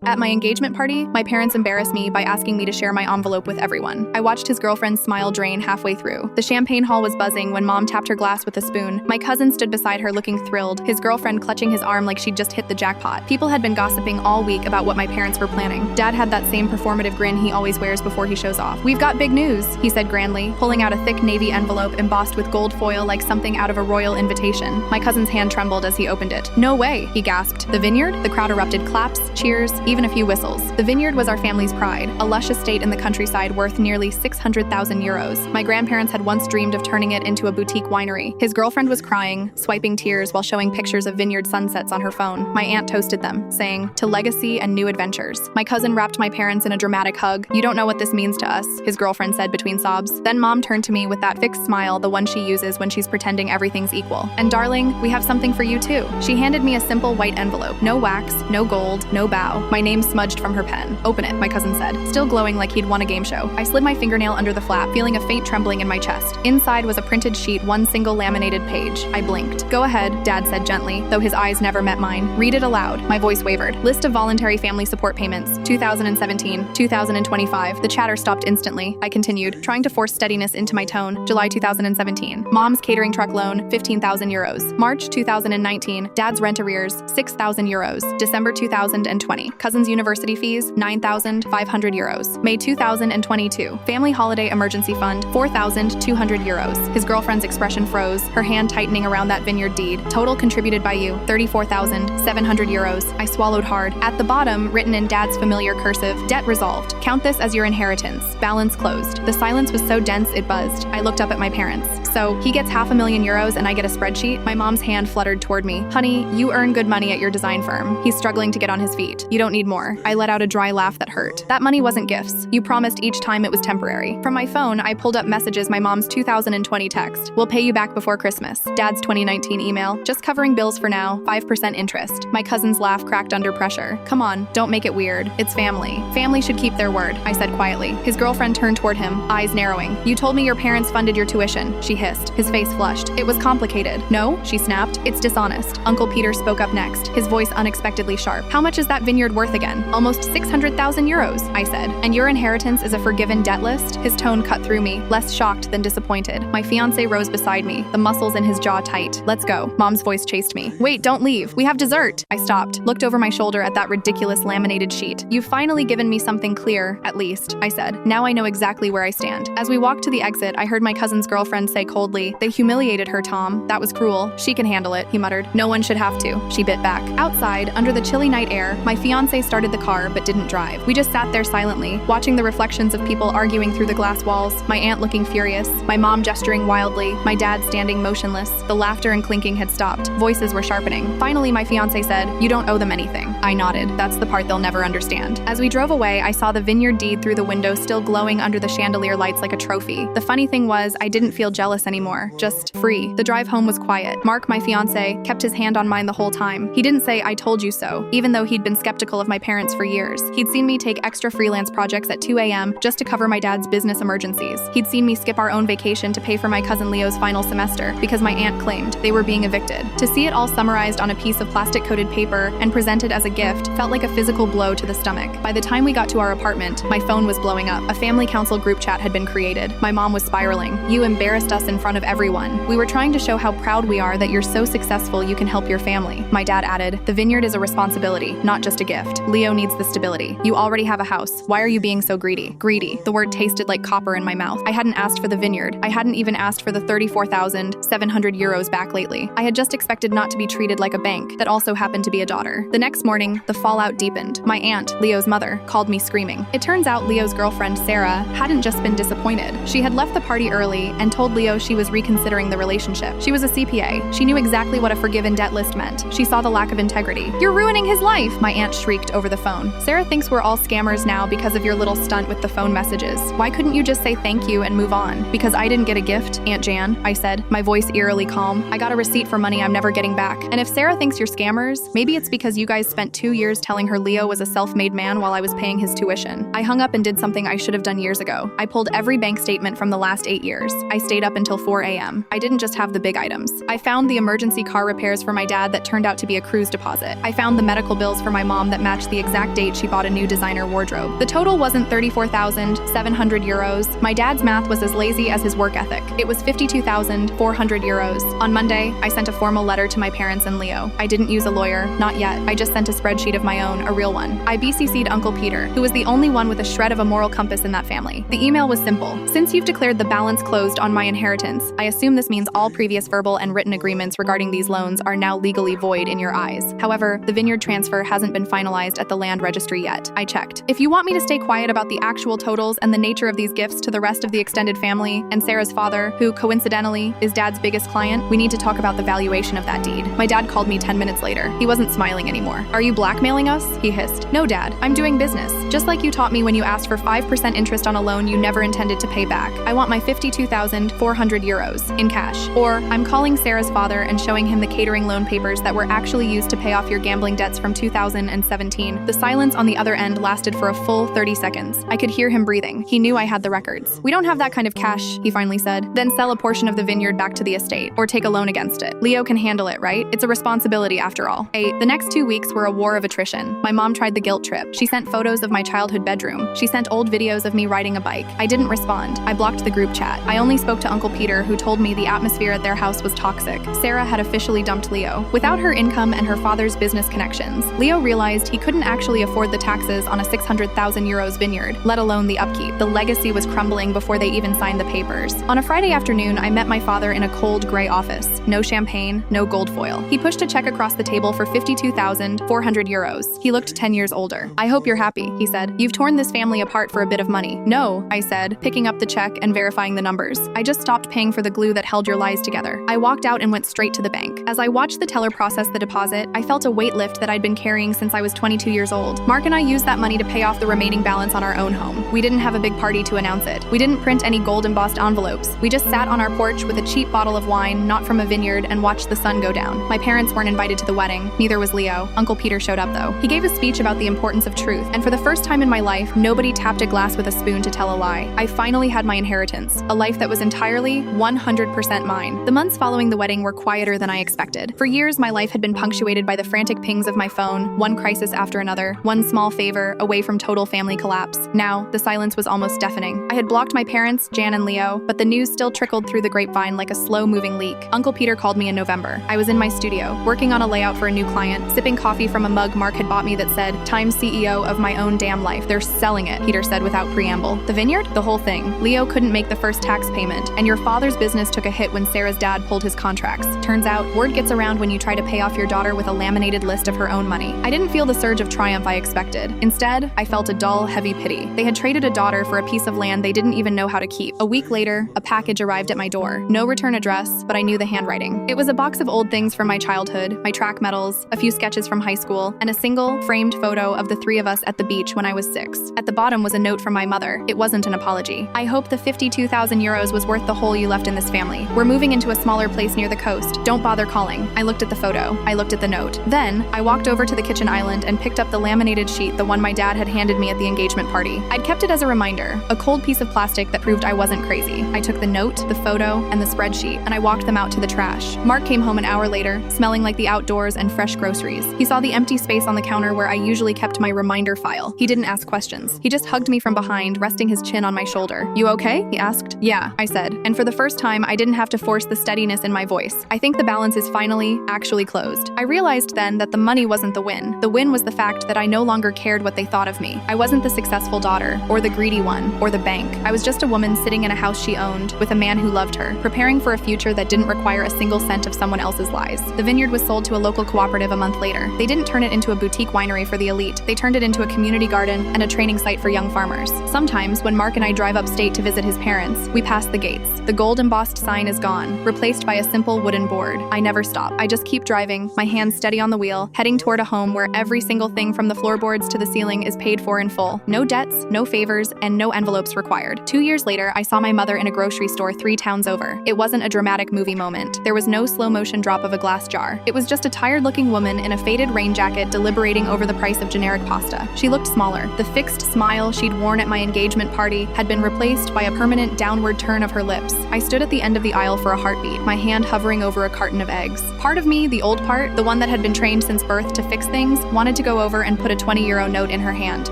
At my engagement party, my parents embarrassed me by asking me to share my envelope with everyone. I watched his girlfriend's smile drain halfway through. The champagne hall was buzzing when Mom tapped her glass with a spoon. My cousin stood beside her looking thrilled, his girlfriend clutching his arm like she'd just hit the jackpot. People had been gossiping all week about what my parents were planning. Dad had that same performative grin he always wears before he shows off. "We've got big news," he said grandly, pulling out a thick navy envelope embossed with gold foil like something out of a royal invitation. My cousin's hand trembled as he opened it. "No way," he gasped. "The vineyard?" The crowd erupted claps, cheers, even a few whistles. The vineyard was our family's pride, a lush estate in the countryside worth nearly 600,000 euros. My grandparents had once dreamed of turning it into a boutique winery. His girlfriend was crying, swiping tears while showing pictures of vineyard sunsets on her phone. My aunt toasted them, saying, "To legacy and new adventures." My cousin wrapped my parents in a dramatic hug. "You don't know what this means to us," his girlfriend said between sobs. Then Mom turned to me with that fixed smile, the one she uses when she's pretending everything's equal. "And darling, we have something for you too." She handed me a simple white envelope. No wax, no gold, no bow. My name smudged from her pen. "Open it," my cousin said, still glowing like he'd won a game show. I slid my fingernail under the flap, feeling a faint trembling in my chest. Inside was a printed sheet, one single laminated page. I blinked. "Go ahead," Dad said gently, though his eyes never met mine. "Read it aloud." My voice wavered. "List of voluntary family support payments, 2017, 2025. The chatter stopped instantly. I continued, trying to force steadiness into my tone. "July 2017. Mom's catering truck loan, 15,000 euros. March 2019. Dad's rent arrears, 6,000 euros. December 2020. Cousin's university fees, 9,500 euros. May 2022. Family holiday emergency fund, 4,200 euros. His girlfriend's expression froze, her hand tightening around that vineyard deed. "Total contributed by you, 34,700 euros. I swallowed hard. At the bottom, written in Dad's familiar cursive, "Debt resolved. Count this as your inheritance. Balance closed." The silence was so dense it buzzed. I looked up at my parents. "So, he gets 500,000 euros and I get a spreadsheet?" My mom's hand fluttered toward me. "Honey, you earn good money at your design firm." He's struggling to get on his feet. "You don't need more." I let out a dry laugh that hurt. "That money wasn't gifts. You promised each time it was temporary." From my phone, I pulled up messages, my mom's 2020 text. "We'll pay you back before Christmas." Dad's 2019 email. "Just covering bills for now, 5% interest." My cousin's laugh cracked under pressure. "Come on, don't make it weird. It's family. Family should keep their word," I said quietly. His girlfriend turned toward him, eyes narrowing. "You told me your parents funded your tuition," she hissed. His face flushed. "It was complicated." "No," she snapped. "It's dishonest." Uncle Peter spoke up next, his voice unexpectedly sharp. "How much is that vineyard worth again?" "Almost 600,000 euros, I said. "And your inheritance is a forgiven debt list?" His tone cut through me, less shocked than disappointed. My fiancé rose beside me, the muscles in his jaw tight. "Let's go." Mom's voice chased me. "Wait, don't leave. We have dessert." I stopped, looked over my shoulder at that ridiculous laminated sheet. "You've finally given me something clear, at least," I said. "Now I know exactly where I stand." As we walked to the exit, I heard my cousin's girlfriend say coldly, "They humiliated her, Tom. That was cruel. She can handle it," he muttered. "No one should have to," she bit back. Outside, under the chilly night air, my fiancé started the car but didn't drive. We just sat there silently, watching the reflections of people arguing through the glass walls, my aunt looking furious, my mom gesturing wildly, my dad standing motionless. The laughter and clinking had stopped. Voices were sharpening. Finally, my fiancé said, "You don't owe them anything." I nodded. That's the part they'll never understand. As we drove away, I saw the vineyard deed through the window still glowing under the chandelier lights like a trophy. The funny thing was, I didn't feel jealous anymore, just free. The drive home was quiet. Mark, my fiancé, kept his hand on mine the whole time. He didn't say, "I told you so," even though he'd been skeptical of my parents for years. He'd seen me take extra freelance projects at 2 a.m. just to cover my dad's business emergencies. He'd seen me skip our own vacation to pay for my cousin Leo's final semester because my aunt claimed they were being evicted. To see it all summarized on a piece of plastic-coated paper and presented as a gift felt like a physical blow to the stomach. By the time we got to our apartment, my phone was blowing up. A family council group chat had been created. My mom was spiraling. "You embarrassed us in front of everyone. We were trying to show how proud we are that you're so successful you can help your family." My dad added, "The vineyard is a responsibility, not just a gift. Leo needs the stability. You already have a house. Why are you being so greedy?" Greedy. The word tasted like copper in my mouth. I hadn't asked for the vineyard. I hadn't even asked for the 34,700 euros back lately. I had just expected not to be treated like a bank that also happened to be a daughter. The next morning, the fallout deepened. My aunt, Leo's mother, called me screaming. It turns out Leo's girlfriend, Sarah, hadn't just been disappointed. She had left the party early and told Leo she was reconsidering the relationship. She was a CPA. She knew exactly what a forgiven debt list meant. She saw the lack of integrity. "You're ruining his life," my aunt shrieked over the phone. "Sarah thinks we're all scammers now because of your little stunt with the phone messages. Why couldn't you just say thank you and move on?" "Because I didn't get a gift, Aunt Jan," I said, my voice eerily calm. "I got a receipt for money I'm never getting back. And if Sarah thinks you're scammers, maybe it's because you guys spent 2 years telling her Leo was a self-made man while I was paying his tuition." I hung up and did something I should have done years ago. I pulled every bank statement from the last 8 years. I stayed up until 4 a.m. I didn't just have the big items. I found the emergency car repairs for my dad that turned out to be a cruise deposit. I found the medical bills for my mom that matched matched the exact date she bought a new designer wardrobe. The total wasn't 34,700 euros. My dad's math was as lazy as his work ethic. It was 52,400 euros. On Monday, I sent a formal letter to my parents and Leo. I didn't use a lawyer, not yet. I just sent a spreadsheet of my own, a real one. I BCC'd Uncle Peter, who was the only one with a shred of a moral compass in that family. The email was simple. Since you've declared the balance closed on my inheritance, I assume this means all previous verbal and written agreements regarding these loans are now legally void in your eyes. However, the vineyard transfer hasn't been finalized at the land registry yet. I checked. If you want me to stay quiet about the actual totals and the nature of these gifts to the rest of the extended family and Sarah's father, who coincidentally is Dad's biggest client, we need to talk about the valuation of that deed. My dad called me 10 minutes later. He wasn't smiling anymore. Are you blackmailing us? He hissed. No, Dad. I'm doing business. Just like you taught me when you asked for 5% interest on a loan you never intended to pay back. I want my 52,400 euros in cash. Or I'm calling Sarah's father and showing him the catering loan papers that were actually used to pay off your gambling debts from 2017. The silence on the other end lasted for a full 30 seconds. I could hear him breathing. He knew I had the records. We don't have that kind of cash, he finally said. Then sell a portion of the vineyard back to the estate, or take a loan against it. Leo can handle it, right? It's a responsibility after all. The next 2 weeks were a war of attrition. My mom tried the guilt trip. She sent photos of my childhood bedroom. She sent old videos of me riding a bike. I didn't respond. I blocked the group chat. I only spoke to Uncle Peter, who told me the atmosphere at their house was toxic. Sarah had officially dumped Leo. Without her income and her father's business connections, Leo realized he couldn't actually afford the taxes on a 600,000 euros vineyard, let alone the upkeep. The legacy was crumbling before they even signed the papers. On a Friday afternoon, I met my father in a cold, gray office. No champagne, no gold foil. He pushed a check across the table for 52,400 euros. He looked 10 years older. I hope you're happy, he said. You've torn this family apart for a bit of money. No, I said, picking up the check and verifying the numbers. I just stopped paying for the glue that held your lies together. I walked out and went straight to the bank. As I watched the teller process the deposit, I felt a weight lift that I'd been carrying since I was 22 years old. Mark and I used that money to pay off the remaining balance on our own home. We didn't have a big party to announce it. We didn't print any gold embossed envelopes. We just sat on our porch with a cheap bottle of wine, not from a vineyard, and watched the sun go down. My parents weren't invited to the wedding. Neither was Leo. Uncle Peter showed up though. He gave a speech about the importance of truth, and for the first time in my life, nobody tapped a glass with a spoon to tell a lie. I finally had my inheritance, a life that was entirely 100% mine. The months following the wedding were quieter than I expected. For years, my life had been punctuated by the frantic pings of my phone, one crisis after another, one small favor away from total family collapse. Now, the silence was almost deafening. I had blocked my parents, Jan and Leo, but the news still trickled through the grapevine like a slow-moving leak. Uncle Peter called me in November. I was in my studio, working on a layout for a new client, sipping coffee from a mug Mark had bought me that said, "Time CEO of my own damn life. They're selling it," Peter said without preamble. The vineyard? The whole thing. Leo couldn't make the first tax payment, and your father's business took a hit when Sarah's dad pulled his contracts. Turns out, word gets around when you try to pay off your daughter with a laminated list of her own money. I didn't feel the surge of triumph I expected. Instead, I felt a dull, heavy pity. They had traded a daughter for a piece of land they didn't even know how to keep. A week later, a package arrived at my door. No return address, but I knew the handwriting. It was a box of old things from my childhood, my track medals, a few sketches from high school, and a single, framed photo of the three of us at the beach when I was 6. At the bottom was a note from my mother. It wasn't an apology. "I hope the 52,000 euros was worth the hole you left in this family. We're moving into a smaller place near the coast. Don't bother calling." I looked at the photo. I looked at the note. Then, I walked over to the kitchen island and picked up the laminated sheet, the one my dad had handed me at the engagement party. I'd kept it as a reminder, a cold piece of plastic that proved I wasn't crazy. I took the note, the photo, and the spreadsheet, and I walked them out to the trash. Mark came home an hour later, smelling like the outdoors and fresh groceries. He saw the empty space on the counter where I usually kept my reminder file. He didn't ask questions. He just hugged me from behind, resting his chin on my shoulder. "You okay?" he asked. "Yeah," I said, and for the first time, I didn't have to force the steadiness in my voice. "I think the balance is finally, actually closed." I realized then that the money wasn't the win. The win was the fact that I no longer cared what they thought of me. I wasn't the successful daughter, or the greedy one, or the bank. I was just a woman sitting in a house she owned, with a man who loved her, preparing for a future that didn't require a single cent of someone else's lies. The vineyard was sold to a local cooperative a month later. They didn't turn it into a boutique winery for the elite. They turned it into a community garden and a training site for young farmers. Sometimes, when Mark and I drive upstate to visit his parents, we pass the gates. The gold embossed sign is gone, replaced by a simple wooden board. I never stop. I just keep driving, my hands steady on the wheel, heading toward a home where every single thing from the floorboards to the ceiling is paid for in full. No debts, no favors, and no envelopes required. 2 years later, I saw my mother in a grocery store 3 towns over. It wasn't a dramatic movie moment. There was no slow-motion drop of a glass jar. It was just a tired-looking woman in a faded rain jacket deliberating over the price of generic pasta. She looked smaller. The fixed smile she'd worn at my engagement party had been replaced by a permanent downward turn of her lips. I stood at the end of the aisle for a heartbeat, my hand hovering over a carton of eggs. Part of me, the old part, the one that had been trained since birth to fix things, wanted to go over and put a 20-euro note in her hand.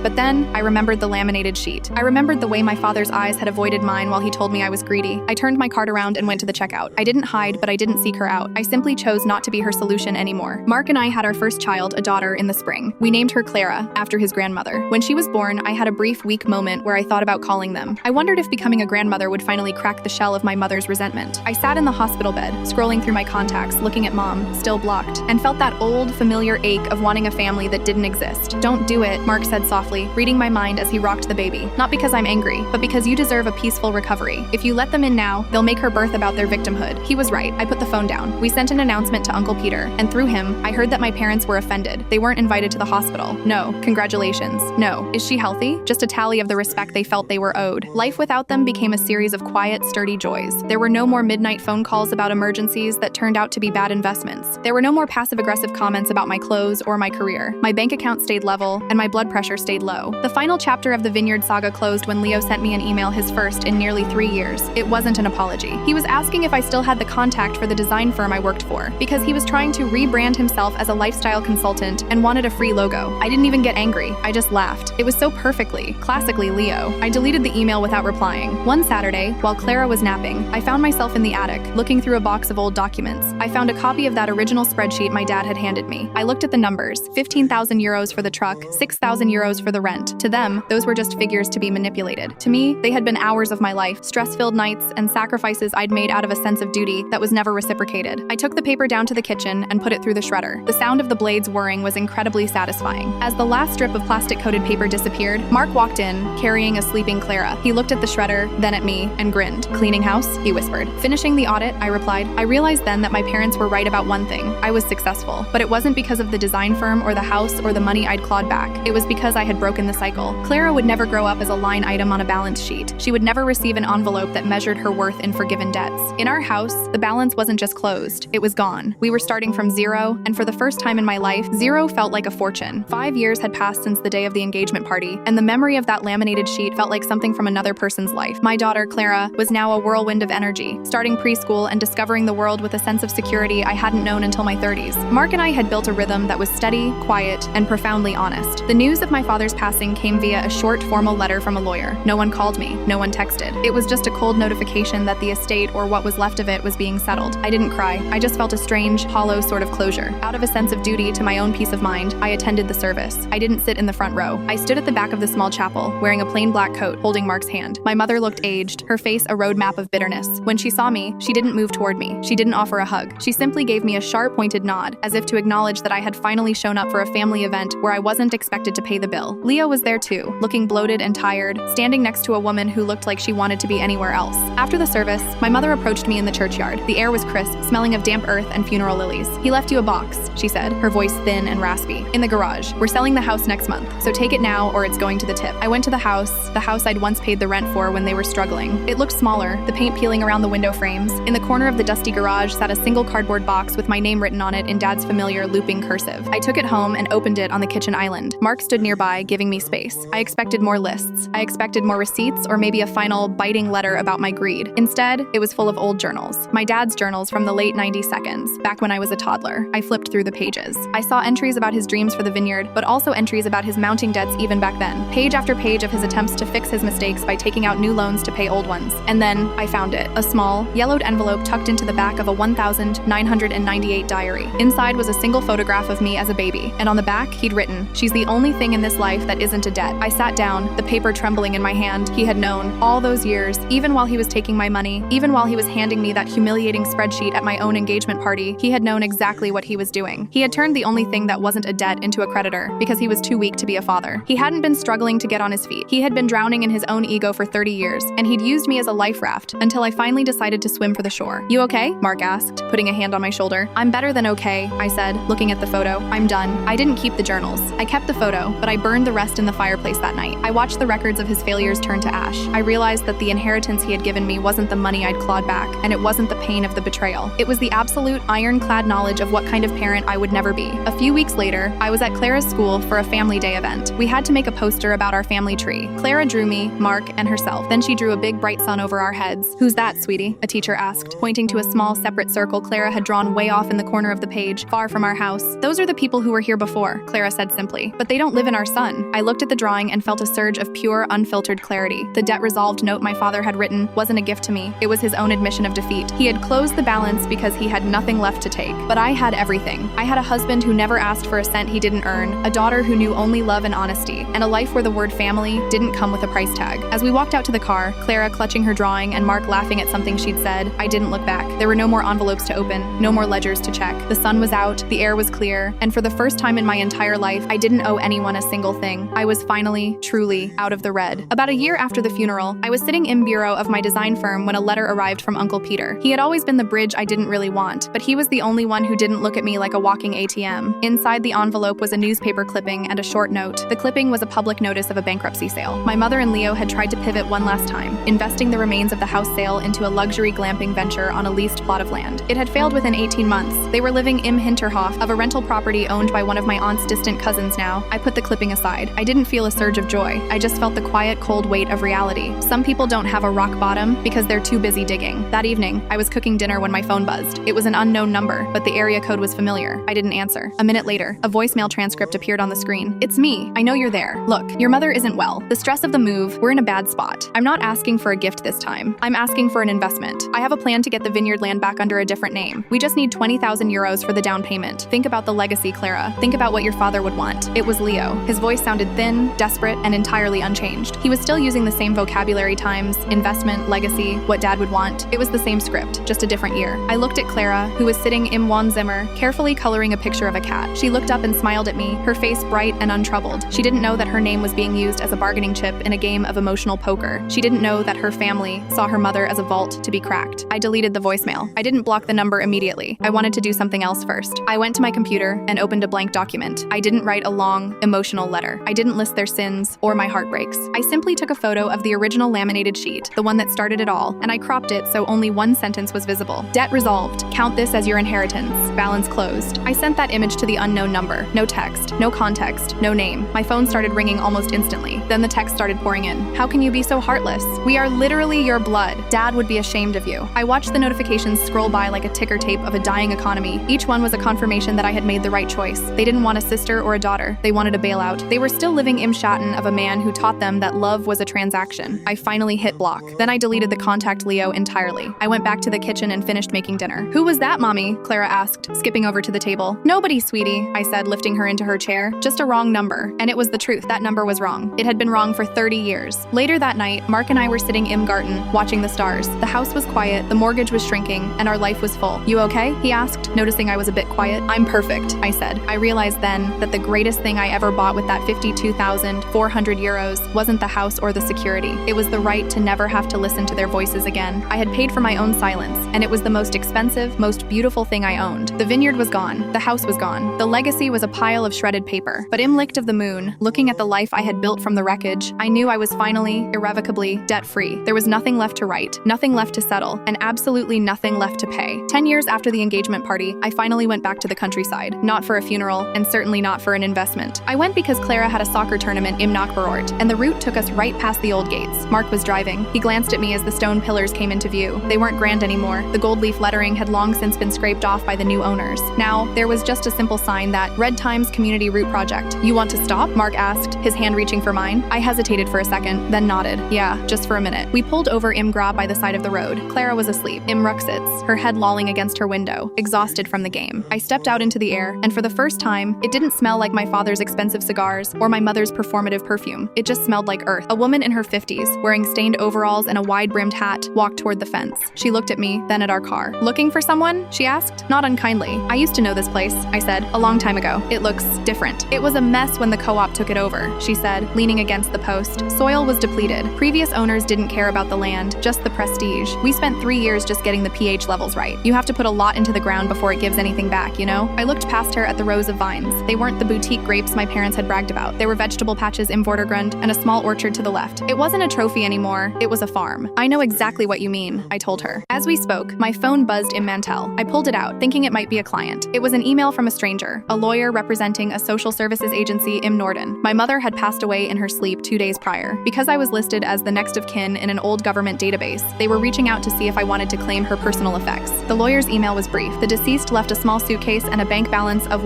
But then, I remembered the laminated sheet. I remembered the way my father's eyes had avoided mine while he told me I was greedy. I turned my cart around and went to the checkout. I didn't hide, but I didn't seek her out. I simply chose not to be her solution anymore. Mark and I had our first child, a daughter, in the spring. We named her Clara, after his grandmother. When she was born, I had a brief, weak moment where I thought about calling them. I wondered if becoming a grandmother would finally crack the shell of my mother's resentment. I sat in the hospital bed, scrolling through my contacts, looking at Mom, still blocked, and felt that old, familiar ache of wanting a family that didn't exist. "Don't do it," Mark said softly, reading my mind as he rocked the baby. "Not because I'm angry, but because you deserve a peaceful recovery. If you let them in now, they'll make her birth about their victimhood." He was right. I put the phone down. We sent an announcement to Uncle Peter, and through him, I heard that my parents were offended. They weren't invited to the hospital. No. Congratulations. No. Is she healthy? Just a tally of the respect they felt they were owed. Life without them became a series of quiet, sturdy joys. There were no more midnight phone calls about emergencies that turned out to be bad investments. There were no more passive-aggressive comments about my clothes or my career. My bank account stayed level, and my blood pressure stayed low. The final chapter of the Vineyard saga closed when Leo sent me an email, his first in nearly 3 years. It wasn't an apology. He was asking if I still had the contact for the design firm I worked for, because he was trying to rebrand himself as a lifestyle consultant and wanted a free logo. I didn't even get angry. I just laughed. It was so perfectly, classically Leo. I deleted the email without replying. One Saturday, while Clara was napping, I found myself in the attic, looking through a box of old documents. I found a copy of that original spreadsheet my dad had handed me. I looked at the numbers: 15,000 euros for the truck, 6,000 euros for the rent. To them, those were just figures to be manipulated. To me, they had been hours of my life, stress-filled nights, and sacrifices I'd made out of a sense of duty that was never reciprocated. I took the paper down to the kitchen and put it through the shredder. The sound of the blades whirring was incredibly satisfying. As the last strip of plastic-coated paper disappeared, Mark walked in, carrying a sleeping Clara. He looked at the shredder, then at me, and grinned. "Cleaning house?" he whispered. "Finishing the audit," I replied. I realized then that my parents were right about one thing. I was successful. But it wasn't because of the design firm or the house or the money I'd clawed back. It was because I had broken the cycle. Clara would never grow up as a line item on a balance sheet. She would never receive an envelope that measured her worth in forgiven debts. In our house, the balance wasn't just closed. It was gone. We were starting from zero, and for the first time in my life, zero felt like a fortune. 5 years had passed since the day of the engagement party, and the memory of that laminated sheet felt like something from another person's life. My daughter, Clara, was now a whirlwind of energy, starting preschool and discovering the world with a sense of security I hadn't known until my 30s. Mark and I had built a rhythm that was steady, quiet, and profoundly honest. The news of my father's passing came via a short, formal letter from a lawyer. No one called me. No one texted. It was just a cold notification that the estate, or what was left of it, was being settled. I didn't cry. I just felt a strange, hollow sort of closure. Out of a sense of duty to my own peace of mind, I attended the service. I didn't sit in the front row. I stood at the back of the small chapel, wearing a plain black coat, holding Mark's hand. My mother looked aged, her face a roadmap of bitterness. When she saw me, she didn't move toward me. She didn't offer a hug. She simply gave me a sharp, pointed nod, as if to acknowledge that I had finally shown up for a family event where I wasn't expected to pay the bill. Leo was there too, looking bloated and tired, standing next to a woman who looked like she wanted to be anywhere else. After the service, my mother approached me in the churchyard. The air was crisp, smelling of damp earth and funeral lilies. "He left you a box," she said, her voice thin and raspy. "In the garage. We're selling the house next month, so take it now or it's going to the tip." I went to the house I'd once paid the rent for when they were struggling. It looked smaller, the paint peeling around the window frames. In the corner of the dusty garage sat a single cardboard box with my name written on it in Dad's familiar looping cursive. I took it home and opened it on the kitchen island. Mark stood nearby, giving me space. I expected more lists. I expected more receipts or maybe a final, biting letter about my greed. Instead, it was full of old journals. My dad's journals from the late 90 seconds, back when I was a toddler. I flipped through the pages. I saw entries about his dreams for the vineyard, but also entries about his mounting debts even back then. Page after page of his attempts to fix his mistakes by taking out new loans to pay old ones. And then, I found it. A small, yellowed envelope tucked into the back of a 1998 diary. Inside was a single photograph of me as a baby, and on the back, he'd written, "She's the only thing in this life that isn't a debt." I sat down, the paper trembling in my hand. He had known, all those years, even while he was taking my money, even while he was handing me that humiliating spreadsheet at my own engagement party, he had known exactly what he was doing. He had turned the only thing that wasn't a debt into a creditor, because he was too weak to be a father. He hadn't been struggling to get on his feet. He had been drowning in his own ego for 30 years, and he'd used me as a life raft until I finally decided to swim for the shore. "You okay?" Mark asked, putting a hand on my shoulder. "I'm better than okay," I said, looking at the photo. "I'm done." I didn't keep the journals. I kept the photo, but I burned the rest in the fireplace that night. I watched the records of his failures turn to ash. I realized that the inheritance he had given me wasn't the money I'd clawed back, and it wasn't the pain of the betrayal. It was the absolute, ironclad knowledge of what kind of parent I would never be. A few weeks later, I was at Clara's school for a family day event. We had to make a poster about our family tree. Clara drew me, Mark, and herself. Then she drew a big bright sun over our heads. "Who's that, sweetie?" a teacher asked, pointing to a small separate circle Clara had drawn way off in the corner of the page, far from our house. "Those are the people who were here before." for," Clara said simply. "But they don't live in our son." I looked at the drawing and felt a surge of pure, unfiltered clarity. The debt-resolved note my father had written wasn't a gift to me. It was his own admission of defeat. He had closed the balance because he had nothing left to take. But I had everything. I had a husband who never asked for a cent he didn't earn, a daughter who knew only love and honesty, and a life where the word family didn't come with a price tag. As we walked out to the car, Clara clutching her drawing and Mark laughing at something she'd said, I didn't look back. There were no more envelopes to open, no more ledgers to check. The sun was out, the air was clear, and for the first time in my entire life, I didn't owe anyone a single thing. I was finally, truly, out of the red. About a year after the funeral, I was sitting in bureau of my design firm when a letter arrived from Uncle Peter. He had always been the bridge I didn't really want, but he was the only one who didn't look at me like a walking ATM. Inside the envelope was a newspaper clipping and a short note. The clipping was a public notice of a bankruptcy sale. My mother and Leo had tried to pivot one last time, investing the remains of the house sale into a luxury glamping venture on a leased plot of land. It had failed within 18 months. They were living im Hinterhof of a rental property owned by one of my aunt's distant cousins now. I put the clipping aside. I didn't feel a surge of joy. I just felt the quiet, cold weight of reality. Some people don't have a rock bottom because they're too busy digging. That evening, I was cooking dinner when my phone buzzed. It was an unknown number, but the area code was familiar. I didn't answer. A minute later, a voicemail transcript appeared on the screen. "It's me. I know you're there. Look, your mother isn't well. The stress of the move, we're in a bad spot. I'm not asking for a gift this time. I'm asking for an investment. I have a plan to get the vineyard land back under a different name. We just need 20,000 euros for the down payment. Think about the legacy, Clara. Think about what your father would want." It was Leo. His voice sounded thin, desperate, and entirely unchanged. He was still using the same vocabulary times, investment, legacy, what dad would want. It was the same script, just a different year. I looked at Clara, who was sitting im Wohnzimmer, carefully coloring a picture of a cat. She looked up and smiled at me, her face bright and untroubled. She didn't know that her name was being used as a bargaining chip in a game of emotional poker. She didn't know that her family saw her mother as a vault to be cracked. I deleted the voicemail. I didn't block the number immediately. I wanted to do something else first. I went to my computer and opened a blank document. I didn't write a long, emotional letter. I didn't list their sins or my heartbreaks. I simply took a photo of the original laminated sheet, the one that started it all, and I cropped it so only one sentence was visible. "Debt resolved. Count this as your inheritance. Balance closed." I sent that image to the unknown number. No text, no context, no name. My phone started ringing almost instantly. Then the text started pouring in. "How can you be so heartless? We are literally your blood. Dad would be ashamed of you." I watched the notifications scroll by like a ticker tape of a dying economy. Each one was a confirmation that I had made the right choice. They didn't want a sister or a daughter. They wanted a bailout. They were still living im Schatten of a man who taught them that love was a transaction. I finally hit block. Then I deleted the contact Leo entirely. I went back to the kitchen and finished making dinner. "Who was that, Mommy?" Clara asked, skipping over to the table. "Nobody, sweetie," I said, lifting her into her chair. "Just a wrong number." And it was the truth. That number was wrong. It had been wrong for 30 years. Later that night, Mark and I were sitting im Garten, watching the stars. The house was quiet, the mortgage was shrinking, and our life was full. "You okay?" he asked, noticing I was a bit quiet. "I'm perfect," I said. I realized then that the greatest thing I ever bought with that 52,400 euros wasn't the house or the security. It was the right to never have to listen to their voices again. I had paid for my own silence, and it was the most expensive, most beautiful thing I owned. The vineyard was gone. The house was gone. The legacy was a pile of shredded paper. But im Licht of the moon, looking at the life I had built from the wreckage, I knew I was finally, irrevocably, debt-free. There was nothing left to write, nothing left to settle, and absolutely nothing left to pay. 10 years after the engagement party, I finally went back to the countryside. Not for a funeral, and certainly not for an investment. I went because Clara had a soccer tournament im Nachbarort, and the route took us right past the old gates. Mark was driving. He glanced at me as the stone pillars came into view. They weren't grand anymore. The gold leaf lettering had long since been scraped off by the new owners. Now, there was just a simple sign that Red Times Community Route Project. "You want to stop?" Mark asked, his hand reaching for mine. I hesitated for a second, then nodded. "Yeah, just for a minute." We pulled over im Gra by the side of the road. Clara was asleep, im Ruxitz, her head lolling against her window, exhausted from the game. I stepped out into the air, and for the first time, it didn't smell like my father's expensive cigars or my mother's performative perfume. It just smelled like earth. A woman in her 50s, wearing stained overalls and a wide-brimmed hat, walked toward the fence. She looked at me, then at our car. "Looking for someone?" she asked, not unkindly. "I used to know this place," I said, "a long time ago. It looks different." "It was a mess when the co-op took it over," she said, leaning against the post. "Soil was depleted. Previous owners didn't care about the land, just the prestige. We spent 3 years just getting the pH levels right. You have to put a lot into the ground before it gives anything back, you know?" I looked past her at the rows of vines. They weren't the boutique grapes my parents had bragged about. There were vegetable patches in Vordergrund and a small orchard to the left. It wasn't a trophy anymore, it was a farm. "I know exactly what you mean," I told her. As we spoke, my phone buzzed in Mantel. I pulled it out, thinking it might be a client. It was an email from a stranger, a lawyer representing a social services agency in Norden. My mother had passed away in her sleep 2 days prior. Because I was listed as the next of kin in an old government database, they were reaching out to see if I wanted to claim her personal effects. The lawyer's email was brief. The deceased left a small suitcase and a bank balance of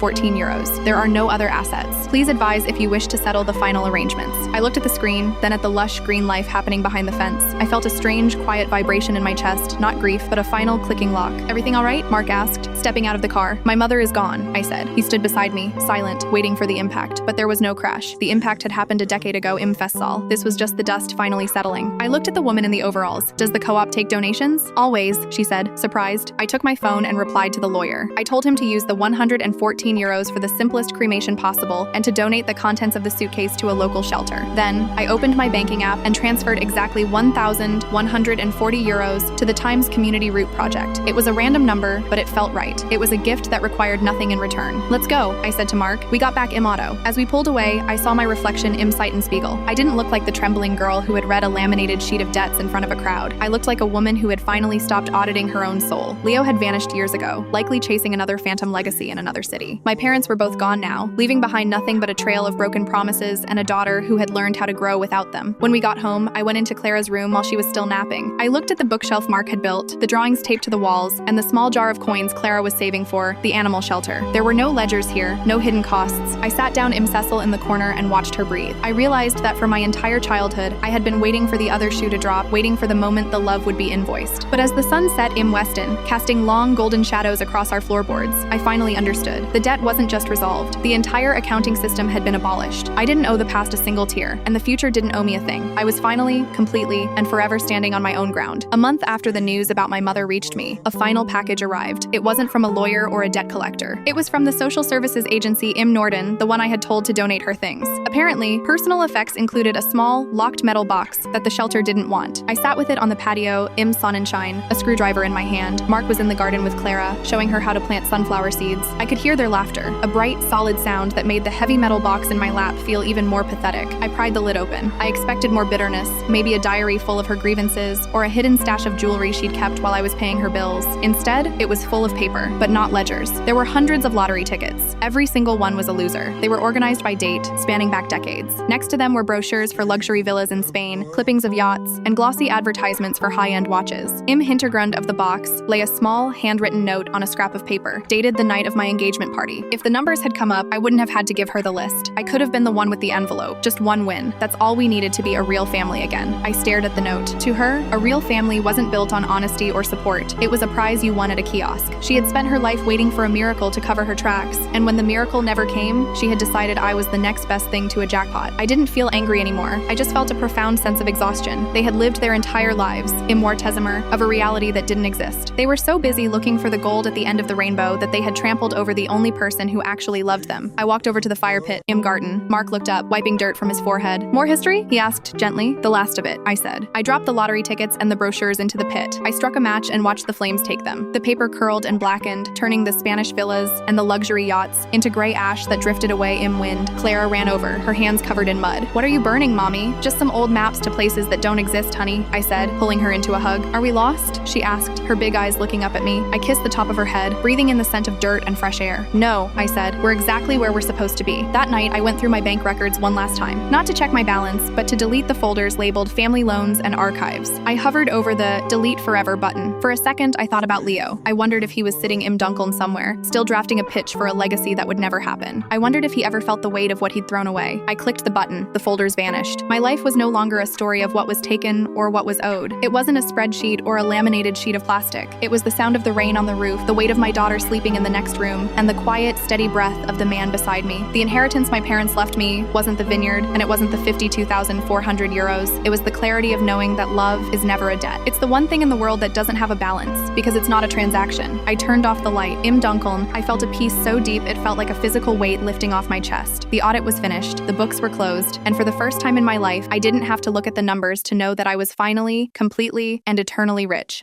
114 euros. There are no other assets. Please advise if you wish to settle the final arrangements. I looked at the screen, then at the lush green life happening behind the fence. I felt a strange, quiet vibration in my chest, not grief, but a final clicking lock. Everything all right? Mark asked, stepping out of the car. My mother is gone, I said. He stood beside me, silent, waiting for the impact. But there was no crash. The impact had happened a decade ago, im Fessal. This was just the dust finally settling. I looked at the woman in the overalls. Does the co-op take donations? Always, she said, surprised. I took my phone and replied to the lawyer. I told him to use the 114 euros for the simplest cremation possible and to donate the contents of the suitcase to a local shelter. Then, I opened my banking app and transferred exactly 1,140 euros to the Times Community Root Project. It was a random number, but it felt right. It was a gift that required nothing in return. Let's go, I said to Mark. We got back im auto. As we pulled away, I saw my reflection im Seitenspiegel. I didn't look like the trembling girl who had read a laminated sheet of debts in front of a crowd. I looked like a woman who had finally stopped auditing her own soul. Leo had vanished years ago, likely chasing another phantom legacy in another city. My parents were both gone now, leaving behind nothing but a trail of broken promises and a daughter who had learned how to grow without them. When we got home, I went into Clara's room while she was still napping. I looked at the bookshelf Mark had built, the drawings taped to the walls, and the small jar of coins Clara was saving for the animal shelter. There were no ledgers here, no hidden costs. I sat down im Cecil in the corner and watched her breathe. I realized that for my entire childhood, I had been waiting for the other shoe to drop, waiting for the moment the love would be invoiced. But as the sun set im Weston, casting long golden shadows across our floorboards, I finally understood. The debt wasn't just resolved. The entire accounting system had been abolished. I didn't owe the past a single tear, and the future didn't owe me a thing. I was finally, completely, and forever standing on my own ground. A month after the news about my mother reached me, a final package arrived. It wasn't from a lawyer or a debt collector. It was from the social services agency im Norden, the one I had told to donate her things. Apparently, personal effects included a small, locked metal box that the shelter didn't want. I sat with it on the patio, im Sonnenschein, a screwdriver in my hand. Mark was in the garden with Clara, showing her how to plant sunflower seeds. I could hear their laughter, a bright, solid sound that made the heavy metal box in my lap feel even more pathetic. I pried the lid open. I expected more bitterness, maybe a diary full of her grievances, or a hidden stash of jewelry she'd kept while I was paying her bills. Instead, it was full of paper, but not ledgers. There were hundreds of lottery tickets. Every single one was a loser. They were organized by date, spanning back decades. Next to them were brochures for luxury villas in Spain, clippings of yachts, and glossy advertisements for high-end watches. Im Hintergrund of the box lay a small, handwritten note on a scrap of paper, dated the night of my engagement party. If the numbers had come up, I wouldn't have had to give her the list. I could have been the one with the envelope. Just one win. That's all we needed to be a real family again. I stared at the note. To her, a real family wasn't built on honesty or support. It was a prize you won at a kiosk. She had spent her life waiting for a miracle to cover her tracks, and when the miracle never came, she had decided I was the next best thing to a jackpot. I didn't feel angry anymore. I just felt a profound sense of exhaustion. They had lived their entire lives, im Mortesimer, of a reality that didn't exist. They were so busy looking for the gold at the end of the rainbow that they had trampled over the only person who actually loved them. I walked over to the fire pit, im Garten. Mark looked up, wiping dirt from his forehead. More history? He asked gently. The last of it, I said. I dropped the lottery tickets and the brochures into the pit. I struck a match and watched the flames take them. The paper curled and blackened, turning the Spanish villas and the luxury yachts into gray ash that drifted away in wind. Clara ran over, her hands covered in mud. What are you burning, Mommy? Just some old maps to places that don't exist, honey, I said, pulling her into a hug. Are we lost? She asked, her big eyes looking up at me. I kissed the top of her head, breathing in the scent of dirt and fresh air. No, I said, we're exactly where we're supposed to be. That night, I went through my bank records one last time. Not to check my balance, but to delete the folders labeled family loans and archives. I hovered over the delete forever button. For a second, I thought about Leo. I wondered if he was sitting im Dunkeln somewhere, still drafting a pitch for a legacy that would never happen. I wondered if he ever felt the weight of what he'd thrown away. I clicked the button. The folders vanished. My life was no longer a story of what was taken or what was owed. It wasn't a spreadsheet or a laminated sheet of plastic. It was the sound of the rain on the roof, the weight of my daughter sleeping in the next room, and the quiet, steady breath of the man beside me. The inheritance my parents left me wasn't the vineyard, and it wasn't the 52,400 euros. It was the clarity of knowing that love is never a debt. It's the one thing in the world that doesn't have a balance, because it's not a transaction. I turned off the light. Im Dunkeln, I felt a peace so deep it felt like a physical weight lifting off my chest. The audit was finished, the books were closed, and for the first time in my life, I didn't have to look at the numbers to know that I was finally, completely, and eternally rich.